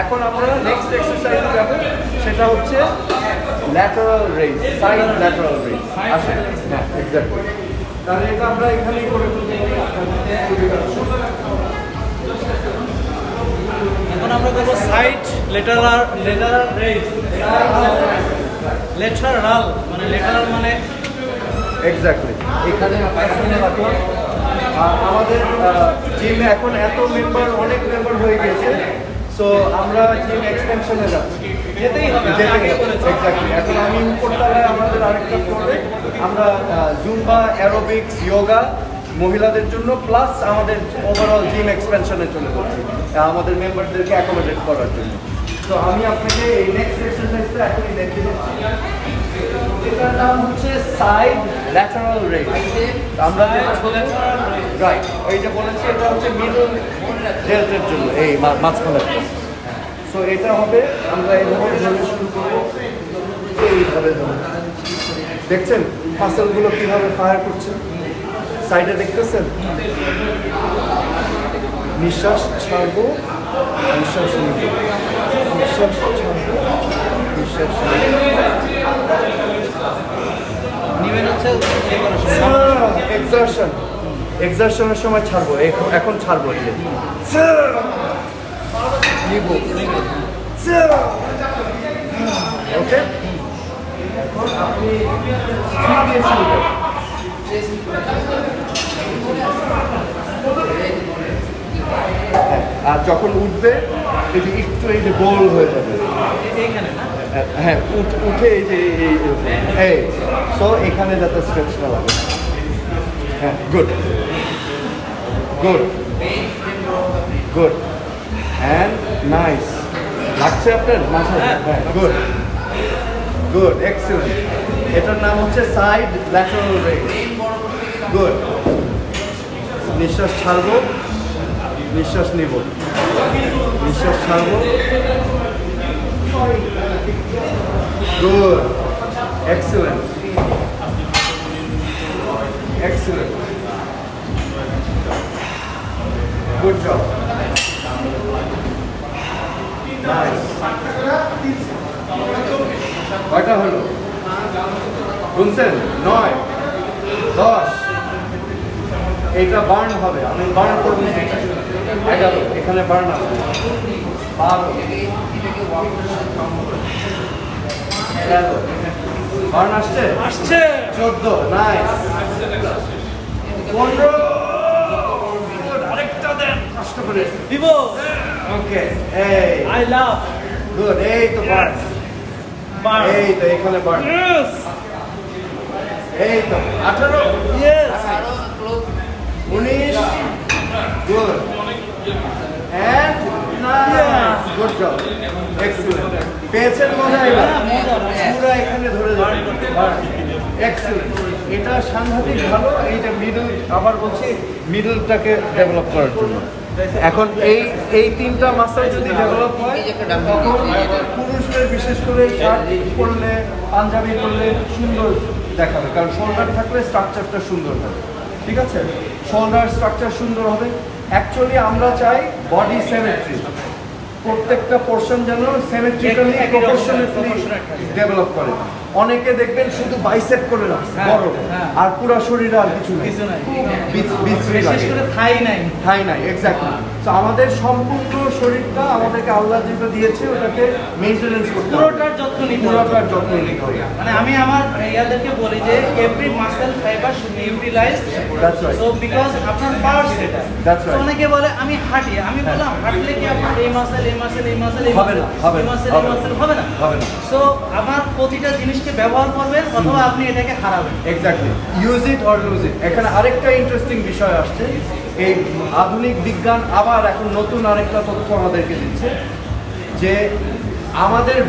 এখন আমরা নেক্সট এক্সারসাইজে যাব, সেটা হচ্ছে lateral raise, side lateral raise. আসেন, হ্যাঁ এক্স্যাক্টলি। তাহলে এটা আমরা এখানেই করে ফেলবো। এখন আমরা করব সাইড ল্যাটারাল রেইজ। ল্যাটারাল মানে এক্স্যাক্টলি। এখানে আমাদের জিমে এখন এত মেম্বার, অনেক মেম্বার হয়ে গেছে, সো আমরা জিম এক্সটেনশনে যাচ্ছি, যেতেই হবে। এক্স্যাক্টলি। এখন আমি উপরতলায় আমাদের আরেকটা ফ্লোরে আমরা জুম্বা, অ্যারোবিক্স, যোগা মহিলাদের জন্য প্লাস আমাদের ওভারঅল জিম এক্সপেনশনে চলে যাচ্ছি আমাদের মেম্বারদেরকে অ্যাকোমোডেট করার জন্য। তো আমি আপনাকে এই নেক্সট এক্সারসাইজটা এখনই দেখিয়ে দিচ্ছি। এটার নাম হচ্ছে সাইড ল্যাটারাল রেইজ। আমরা রাইট, এই যে বলেছি এটা হচ্ছে মিডল ডেল্টের জন্য, এই মাঝখানেরটা। সো এটা হবে, আমরা এইভাবে ধরে শুরু করবো, এইভাবে ধরে। দেখছেন মাসলগুলো কিভাবে ফায়ার করছে, সাইডে দেখতেছেন? নিঃশ্বাস ছাড়বো, নিঃশ্বাস নিব, নিঃশ্বাস ছাড়বো, নিঃশ্বাস এক্সারশন, এক্সারশনের সময় ছাড়বো, এখন ছাড়বো, নিব, ওকে। এখন আপনি আর যখন উঠবে এই যে একটু এই যে গোল হয়ে যাবে, হ্যাঁ উঠে এই যে এই সো এখানে যাতে স্ট্রেচটা লাগে। হ্যাঁ good good good and nice. লাগছে আপনার মাথায়? হ্যাঁ গুড গুড এক্সেলেন্ট। এটার নাম হচ্ছে সাইড ল্যাটারাল রেইজ। গুড। নিঃশ্বাস ছাড়বো, নিঃশ্বাস নিব, নিঃশ্বাস ছাড়বো। Good excellent excellent good job nice. কয়টা হলো শুনছেন? 9 10। এইটা বার্ন হবে, আমি বার্ন করবো। 11 এখানে বার্ন আছে, 12 বার্ন আসছে 14 নাইস 15 আরেকটা দেন কষ্ট করে দিব। ওকে এই আই লাভ গুড। এই তো বার্ন, এই তো এখানে বার্ন, এই তো 18 yes 19 good and nice good job excellent. পেয়েছেন মজা? এবার পুরো এখানে ধরে যাবে। এক্সেলেন্ট, এটা সাংঘাতিক ভালো। এইটা মিডল, আবার বলছি মিডলটাকে ডেভেলপ করার জন্য। এখন এই তিনটা মাসল যদি ডেভেলপ হয় তখন পুরুষদের বিশেষ করে শার্ট পরলে, পাঞ্জাবি পরলে সুন্দর দেখাবে, কারণ শোল্ডার থাকলে স্ট্রাকচারটা সুন্দর হবে। ঠিক আছে, শোল্ডার স্ট্রাকচার সুন্দর হবে। অ্যাকচুয়ালি আমরা চাই বডি সিমেট্রি, প্রত্যেকটা পোরশন যেন সিমেট্রিক্যালি প্রপোর্শনালি ডেভেলপ করে। অনেকে দেখবেন শুধু বাইসেপ করে রাখছে বড়, আর পুরো শরীরে আর কিছু নাই, বিশেষ করে থাই নাই এক্স্যাক্টলি। তো আমাদের সম্পূর্ণ শরীরটা আমাদেরকে আল্লাহ যেটা দিয়েছে ওটাকে মেইনটেনেন্স করতে হবে, পুরোটার যত্ন নিতে হবে। মানে আমি আমার ইয়াদেরকে বলি যে every muscle fibre should be utilised, that's right. So because আপনার পাওয়ার সেটা, দ্যাটস রাইট। অনেকে বলে আমি হাঁটি, আমি বললাম হাঁটলে কি আপনার এই মাসল হবে না, হবে না, হবে না। সো আমার প্রতিটা জিনিসকে ব্যবহার করবেন অথবা আপনি এটাকে হারাবেন। Exactly, use it or lose it. এখানে আরেকটা ইন্টারেস্টিং বিষয় আসছে, এই আধুনিক বিজ্ঞান আবার এখন নতুন আরেকটা তথ্য আমাদেরকে দিচ্ছে যে আমাদের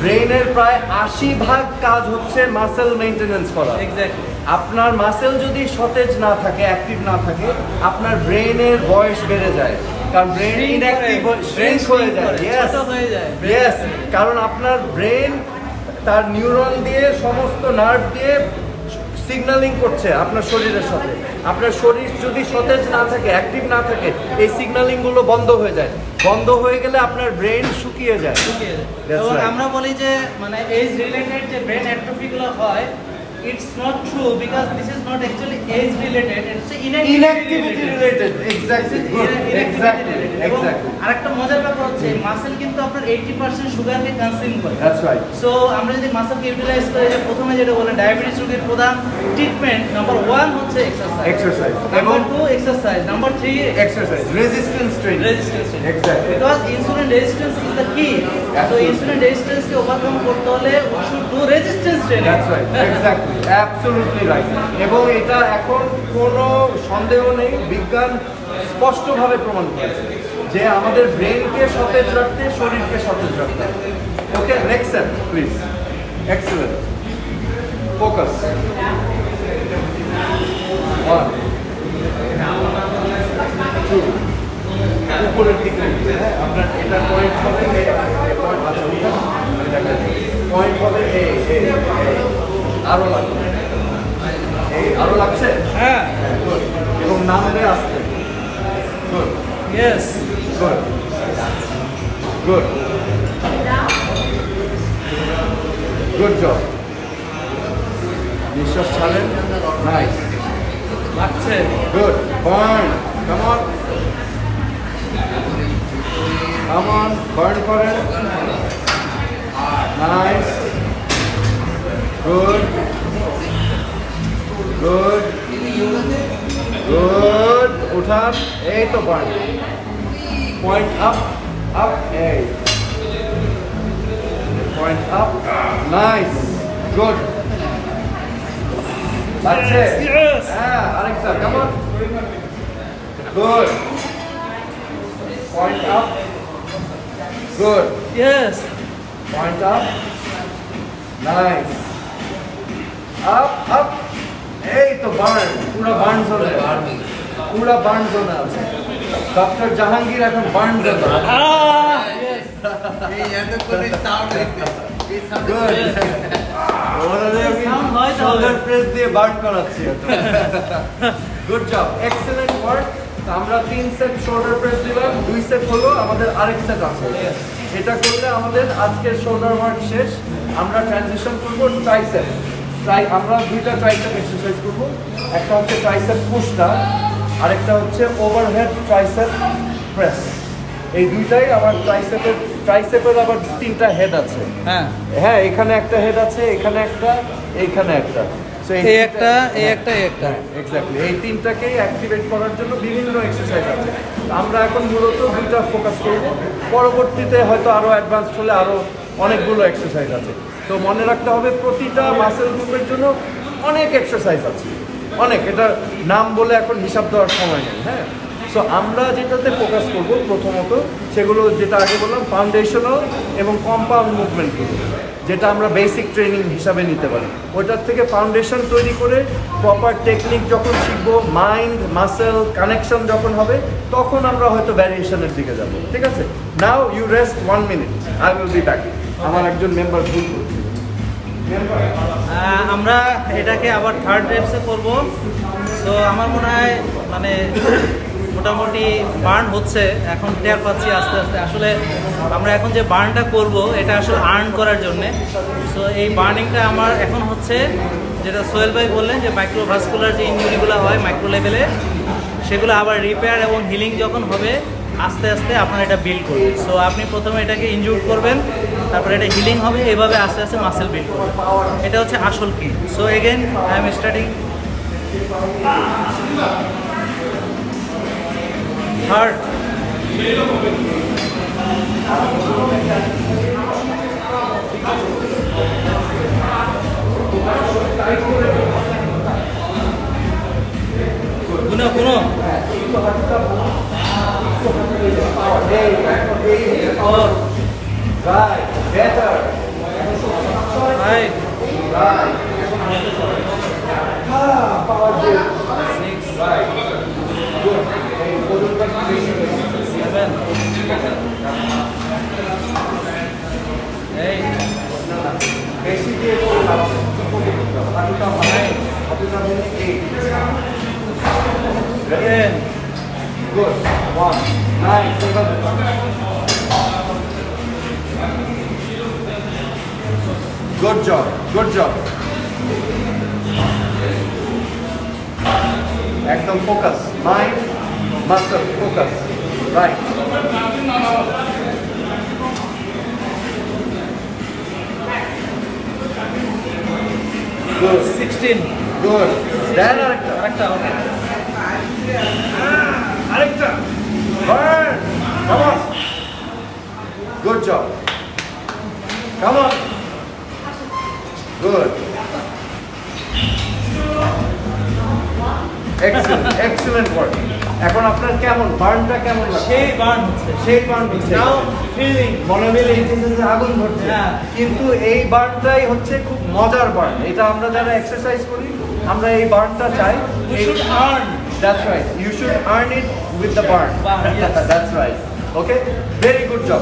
ব্রেইনের প্রায় 80% কাজ হচ্ছে মাসেল মেইনটেনেন্স করা। এক্স্যাক্টলি, আপনার মাসেল যদি সতেজ না থাকে, অ্যাক্টিভ না থাকে, আপনার ব্রেইনের বয়স বেড়ে যায়, কারণ ব্রেইন ইনঅ্যাক্টিভ হয়ে যায়। ইয়েস, কারণ আপনার ব্রেইন তার নিউরন দিয়ে, সমস্ত নার্ভ দিয়ে সিগন্যালিং করছে আপনার শরীরের সাথে। আপনার শরীর যদি সতেজ না থাকে, অ্যাক্টিভ না থাকে, এই সিগন্যালিংগুলো বন্ধ হয়ে যায়। বন্ধ হয়ে গেলে আপনার ব্রেন শুকিয়ে যায়। এবং আমরা বলি যে মানে এজ রিলেটেড যে ব্রেন অ্যাট্রফিগুলো হয়, it's not true because this is not actually age related, it's inactivity related. Exactly. আরেকটা মজার ব্যাপার হচ্ছে মাসেল কিন্তু আপনার 80% সুগারকে কনজিউম করে। That's right. সো আমরা যদি মাসেলকে ইউটিলাইজ করে, যে প্রথমে যেটা বলেন ডায়াবেটিস রোগীর প্রধান ট্রিটমেন্ট নাম্বার 1 হচ্ছে exercise, number 2 exercise, number 3 exercise, resistance training. Exactly, because insulin resistance is the কি। সো ইনসুলিন রেজিস্ট্যান্সকে ওভারকাম করতে হলে we should do resistance training. That's right, exactly, absolutely right. এবং এটা এখন কোনো সন্দেহ নেই, বিজ্ঞান স্পষ্টভাবে প্রমাণ করেছে যে আমাদের ব্রেনকে সতেজ রাখতে, শরীরকে সতেজ রাখতে। Okay, next step please. Excellent, focus. 1 2, উপরের দিকে আপনার এটা পয়েন্ট হবে, পয়েন্ট হবে আরো লাগবে, আরো লাগছে। হ্যাঁ, এবং নামবে আসতে। Good, yes, good, good, good job. নিঃশ্বাস ছাড়েন, নাইস, লাগছে, good, burn, come on, come on, burn করেন, নাইস, গুড, গুড, গুড, উঠান, এই তো বার্ন, পয়েন্ট আপ, আপ, এই পয়েন্ট আপ, নাইস, গুড, লাগছে, হ্যাঁ, আরেকটা, come on, good, point up, good, yes, point up, nice, up, up, এই তো বার্ন, পুরো বার্ন জোনে, পুরো বার্ন জোনে আছে। ডক্টর জাহাঙ্গীর এখন বার্ন জোনে। শোল্ডার প্রেস দিয়ে বার্ন করাচ্ছি। Good job, excellent work. আমরা 3 সেট শোল্ডার প্রেস দিলাম, 2 সেট হলো, আমাদের আরেক সেট আছে। এটা করলে আমাদের আজকের শোল্ডার ওয়ার্ক শেষ। আমরা ট্রানজিশন করব ট্রাইসেপ। আমরা 2টা ট্রাইসেপ এক্সারসাইজ করব। একটা হচ্ছে ট্রাইসেপ পুশটা, আরেকটা হচ্ছে ওভারহেড ট্রাইসেপ প্রেস। এই দুইটাই আমার ট্রাইসেপের আবার 3টা হেড আছে। হ্যাঁ হ্যাঁ, এখানে একটা হেড আছে, এখানে একটা, এইখানে একটা, এই একটা, এই একটা, এই একটা। এক্স্যাক্টলি, এই 3টাকেই অ্যাক্টিভেট করার জন্য বিভিন্ন এক্সারসাইজ আছে। আমরা এখন মূলত 2টা ফোকাস করব। পরবর্তীতে হয়তো আরো অ্যাডভান্সড হলে আরো অনেকগুলো এক্সারসাইজ আছে। তো মনে রাখতে হবে প্রতিটা মাসেল গ্রুপের জন্য অনেক এক্সারসাইজ আছে, অনেক। এটার নাম বলে এখন হিসাব দেওয়ার সময় নেই। হ্যাঁ, সো আমরা যেটাতে ফোকাস করব প্রথমত, সেগুলো যেটা আগে বললাম ফাউন্ডেশনাল এবং কম্পাউন্ড মুভমেন্টগুলো, যেটা আমরা বেসিক ট্রেনিং হিসাবে নিতে পারি। ওটার থেকে ফাউন্ডেশন তৈরি করে প্রপার টেকনিক যখন শিখবো, মাইন্ড মাসেল কানেকশন যখন হবে, তখন আমরা হয়তো ভ্যারিয়েশনের দিকে যাব। ঠিক আছে, now you rest 1 minute, I will be back. আমার একজন মেম্বার ভুল করছে। আমরা এটাকে আবার 3rd রেপসে করব। তো আমার মনে হয় মানে মোটামুটি বার্ন হচ্ছে, এখন টের পাচ্ছি আস্তে আস্তে। আসলে আমরা এখন যে বার্নটা করব, এটা আসলে আর্ন করার জন্যে। সো এই বার্নিংটা আমার এখন হচ্ছে, যেটা সোহেল ভাই বললেন যে মাইক্রোভাস্কুলার যে ইনজুরিগুলো হয় মাইক্রো লেভেলে, সেগুলো আবার রিপেয়ার এবং হিলিং যখন হবে, আস্তে আস্তে আপনার এটা বিল্ড করবেন। সো আপনি প্রথমে এটাকে ইনজুর করবেন, তারপরে এটা হিলিং হবে, এভাবে আস্তে আস্তে মাসেল বিল্ড করবেন। এটা হচ্ছে আসল কি। So again I am starting 3rd। কোনো Right, better. Right. Right. Power grip. 6, Right. Good. Hey, 7, 8, Basically, হাঁটুটা বানাই, হাঁটুটা মেনে 8. Ready? Good. 1, 9, 7. Good job. Good job. Ekdom focus. Mind, muscle, focus. Right. Good. 16. Good. Then arekta. Okay. Arekta. Burn. Come on. Good job. Come on. Good. Excellent. Excellent work. এখন আপনার কেমন বার্নটা কেমন লাগছে? সেই burn হচ্ছে। সেই বার্ন হচ্ছে। নাও feeling মনে হচ্ছে আগুন ধরছে। হ্যাঁ। কিন্তু এই বার্নটাই হচ্ছে খুব মজার বার্ন। এটা আমরা যারা এক্সারসাইজ করি আমরা এই বার্নটা চাই। You should earn. That's right. You should earn it with the burn. Burn, yes. That's right. Okay? Very good job.